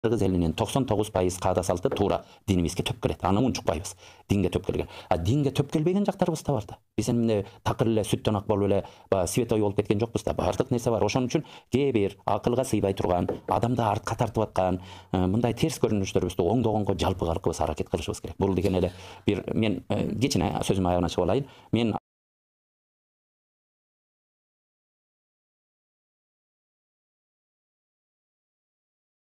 Кыргыз элинин 99% каада салты туура динибизге төп келет. Аны унчукпайбыз. Динге төп келген. А динге төп келбеген жактарыбыз да бар да. Биз эмне такыр эле сүттөн ак болуп эле светой болуп кеткен жокпуз да. Бардык нерсе бар. Ошон үчүн кээ бир акылга сыйбай турган, адамды артка тартып аткан мындай терс көрүнүштөрүбүздү оңдогонго жалпы калкыбыз аракет кылышыбыз керек. Бул деген эле бир мен кичине сөзүмдүн аягына чыгып алайын. Мен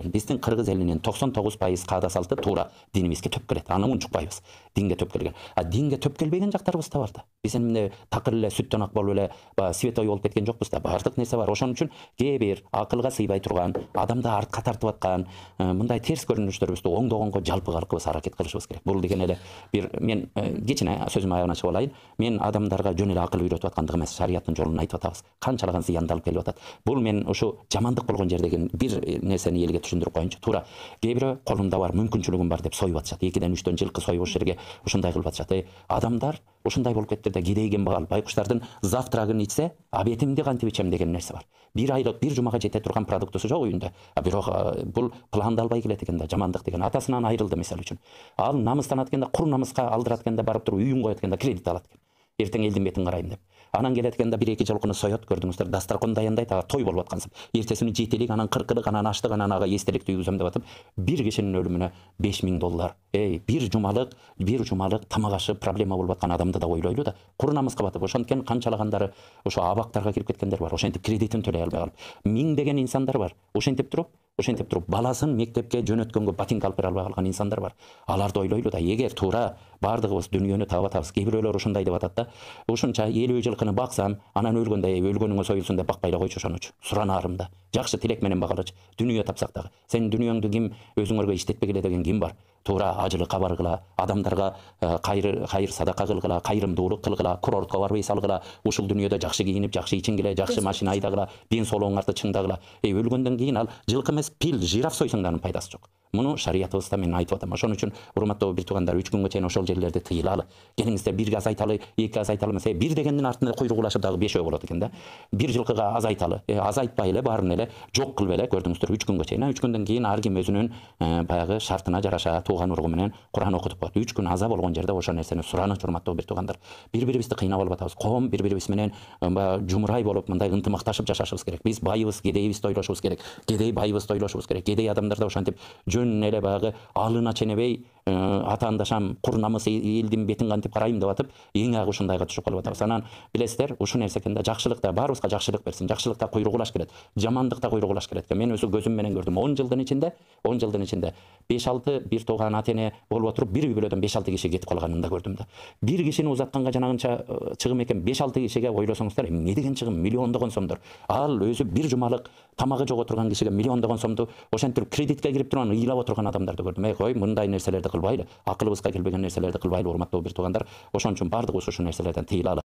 биздин кыргыз элинин 99% каада салты туура динибизге төп келет. Аны унчукпайбыз. Динге төп келген. А динге төп келбеген жактарыбыз да бар да. Биз эмне такыр эле сүттөн ак болуп эле светой болуп кеткен жокпуз да. Бардык нерсе бар. Ошон үчүн кээ бир акылга сыйбай турган, адамды артка тартып аткан мындай терс көрүнүштөрүбүздү оңдогонго жалпы калкыбыз аракет кылышыбыз керек. Бул деген эле бир мен кичине сөзүмдүн аягына чыгып алайын. Мен адамдарга жөн эле акыл үйрөтүп аткандык эмес, шарияттын жолун айтып атабыз. Канчалаган зыянды алып келип атат. Бул мен ушу жамандык болгон жердеги бир нерсени элге түшүндүрүп коеюнчу. Туура кээ бирөө колунда бар, мүмкүнчүлүгүм бар деп союп атышат. 2-ден 3-төн жылкы союп ошол жерге ушундай кылып атышат. Адамдар ушундай болуп кетти да, кедейген багал байкуштардын завтрагын ичсе, обедимди кантип ичем деген нерсе бар. Бир айлык, бир жумага жете турган продуктусу жок үйүндө. Бирок бул пландалбай келет экен да, жамандык деген. Атасынан айрылды мисалы үчүн. Ал намыстанат экен да, кур намыска алдырат экен да, барып туруп үйүн коет экен да, кредит алат экен. Эртең элдин бетин карайм деп. Анан келет экен да, 1-2 жылкыны соет, көрдүңүздөр, дастракон дайындайт, ага той болуп аткансып. Эртесини жетелик, анан кыркылык, анан аштык, анан ага эстеликти үйгүзөм деп атып, бир кишинин өлүмүнө $5000. Бир жумалык тамак ашы проблема болуп аткан адамды да ойлойлу да. Кур намыска батып, ошонткен канчалагандары ошо абактарга кирип кеткендер бар. Ошентип кредитин төлөй албай калып. Миңдеген инсандар бар. Ошентип туруп баласын мектепке жөнөткөнгө ботинка алып бере албай калган инсандар бар. Аларды ойлойлу да, эгер туура бардыгыбыз дүйнөнү таап атабыз. Кээ бирөөлөр ушундай деп атат да. Ушунча элүү жылкыны баксам, анан өлгөндө өлгөнүңө союлсун деп бакпай эле койчу ошонучу. Суранаарым да. Жакшы тилек менен багалычы. Дүйнө тапсак дагы. Сен дүйнөңдү ким өзүңөргө иштетпегиле деген ким бар? Туура ажылык кабаргыла, адамдарга кайыр садака кылгыла, кайрымдуулук кылгыла, курортко барбай салгыла, ушул дүйнөдө жакшы кийинип, жакшы ичингиле, жакшы машина айдагыла, ден соолугуңарды чыңдагыла. Өлгөндөн кийин ал жылкы эмес, пил, жираф сойсоң да анын пайдасы жок. Муну шариятыбызда мен айтып атам. Ошон үчүн урматтуу бир туугандар, 3 күнгө чейин ошол жерлерди тыйлалы. Келиңиздер, 1 азайталы, 2 азайталы эмес, 1 дегендин артында куйругулашып дагы 5 болот экен да. 1 жылкыга азайталы, азайтпай эле баарын эле жок кылып эле, көрдүңүздөр, 3 күнгө чейин. 3 күндөн кийин ар ким өзүнүн баягы шартына жараша тууган уругу менен Кур'ан окутуп коет. 3 күн аза болгон жерде ошол нерсени сураныч, урматтуу бир туугандар. Бири-бирибизди кыйнап алып атабыз. Коом бири-бирибиз менен жумурай болуп, мындай ынтымакташып жашашыбыз керек. Биз байыбыз, кедейибизди ойлошубуз керек. Кедей байыбызды ойлошубуз керек. Кедей адамдар да ошентип жөн эле баягы алына ченебей атаандашам, кур намысы элдин бетин кантип карайм деп атып, эң агы ушундайга түшүп калып атабыз. Анан билесиздер, ушул нерсе экен да, жакшылык да баарыбызга жакшылык берсин. Жакшылык да куйругулаш келет. Жамандык да куйругулаш келет. Мен өзү көзүм менен көрдүм. 10 жылдын ичинде 5-6 бир тууган ата-эне болуп отуруп, бир үй бүлөдөн 5-6 киши кетип калганын да көрдүм да. Бир кишини узатканга жанагынча чыгым экен, 5-6 кишиге ойлосоңуздар, эмне деген чыгым, миллиондогон сомдор. Ал өзү бир жумалык тамагы жок отурган кишиге миллиондогон сомду ошентип кредитке кирип турган, ыйлап отурган адамдарды көрдүм. Кой, мындай нерселерди кылбайлы, акылыбызга келбеген нерселерди кылбайлы, урматтуу бир туугандар. Ошон үчүн бардыгыбыз ушул нерселерден тыйылалы.